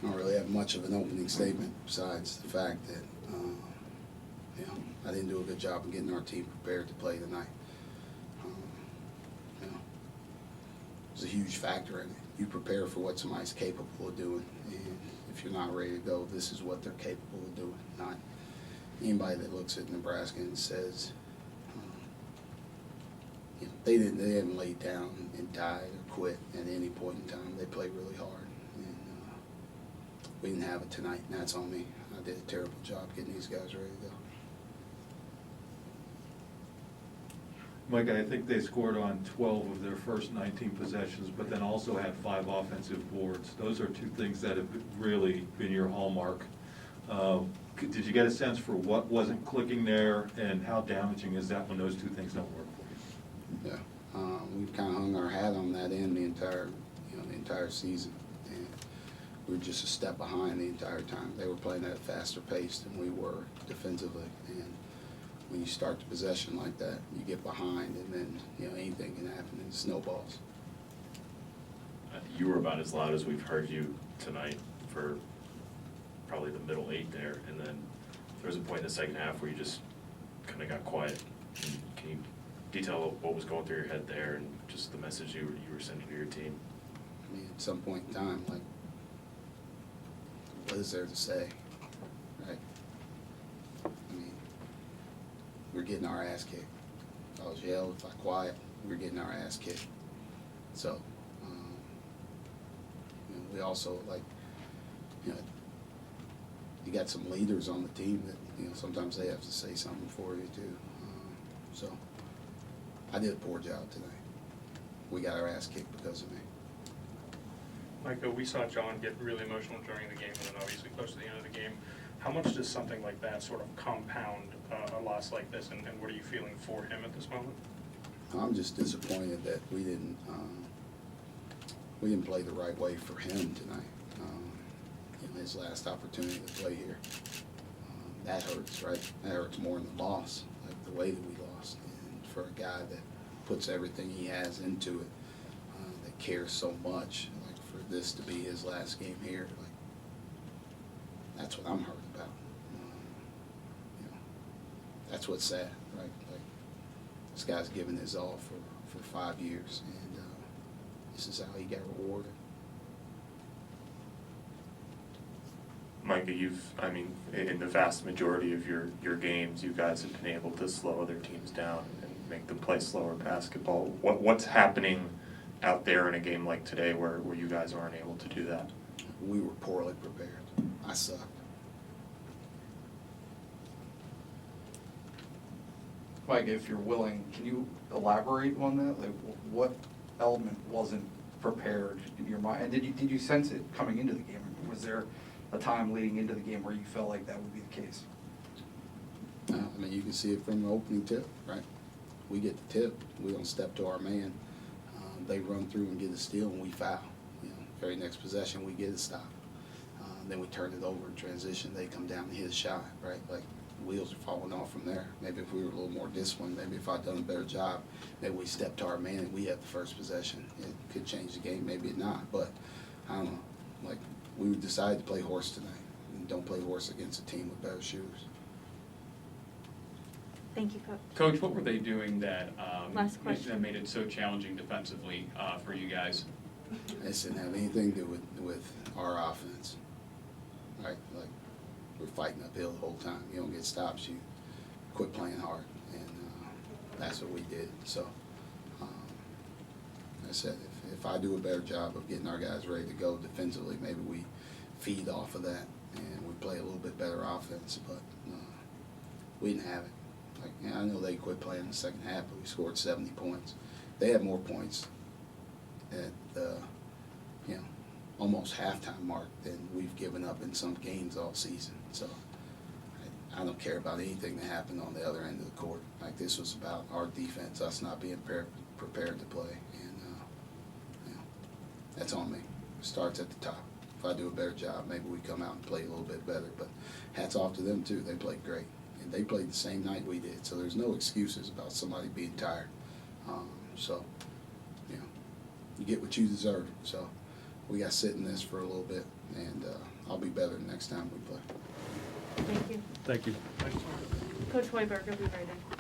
I don't really have much of an opening statement besides the fact that, I didn't do a good job of getting our team prepared to play tonight. It's a huge factor in it. You prepare for what somebody's capable of doing, and if you're not ready to go, this is what they're capable of doing. Not anybody that looks at Nebraska and says, they haven't laid down and died or quit at any point in time. They played really hard, and we didn't have it tonight, and that's on me. I did a terrible job getting these guys ready to go. Mike, I think they scored on 12 of their first 19 possessions, but then also had 5 offensive boards. Those are two things that have really been your hallmark. Did you get a sense for what wasn't clicking there, and how damaging is that when those two things don't work for you? Yeah, we've kind of hung our hat on that end the entire season, and we were just a step behind the entire time. They were playing at a faster pace than we were defensively, and when you start the possession like that, you get behind, and then anything can happen, and it snowballs. You were about as loud as we've heard you tonight for probably the middle 8 there, and then there was a point in the second half where you just kind of got quiet. Can you detail what was going through your head there and just the message you were sending to your team? I mean, at some point in time, like, what is there to say, right? I mean, we're getting our ass kicked. If I was yelled, if I quiet, we're getting our ass kicked. So, we also, you got some leaders on the team that, sometimes they have to say something for you too. So, I did a poor job tonight. We got our ass kicked because of me. Micah, we saw John get really emotional during the game and then obviously close to the end of the game. How much does something like that sort of compound a loss like this, and what are you feeling for him at this moment? I'm just disappointed that we didn't play the right way for him tonight. His last opportunity to play here. That hurts, right? That hurts more than the loss, like the way that we lost. And for a guy that puts everything he has into it, that cares so much, like for this to be his last game here, like that's what I'm hurt about. That's what's sad, right? Like this guy's given his all for 5 years, and this is how he got rewarded. Micah, in the vast majority of your games, you guys have been able to slow other teams down and make them play slower basketball. What's happening out there in a game like today where you guys aren't able to do that? We were poorly prepared. I sucked. Mike, if you're willing, can you elaborate on that? Like, what element wasn't prepared in your mind? And did you sense it coming into the game? Was there a time leading into the game where you felt like that would be the case? You can see it from the opening tip, right? We get the tip, we don't step to our man. They run through and get a steal, and we foul. Very next possession, we get a stop. Then we turn it over in transition. They come down and hit a shot, right? Like, wheels are falling off from there. Maybe if we were a little more disciplined, maybe if I'd done a better job, maybe we stepped to our man and we had the first possession. It could change the game, maybe it not, but I don't know. Like, we decided to play horse tonight, and don't play horse against a team with better shooters. Thank you, Coach. Coach, what were they doing that Last made it so challenging defensively for you guys? This didn't have anything to do with our offense, right? Like, we're fighting uphill the whole time. You don't get stops, you quit playing hard, and that's what we did. So, like I said, if I do a better job of getting our guys ready to go defensively, maybe we feed off of that and we play a little bit better offense, but we didn't have it. Like, I know they quit playing in the second half, but we scored 70 points. They had more points at the almost halftime mark than we've given up in some games all season. So I don't care about anything that happened on the other end of the court. Like, this was about our defense, us not being prepared to play, and that's on me. It starts at the top. If I do a better job, maybe we come out and play a little bit better. But hats off to them too. They played great, and they played the same night we did. So there's no excuses about somebody being tired. So you get what you deserve. So we got to sit in this for a little bit and I'll be better next time we play. Thank you. Thank you. Coach Hoiberg will be right in.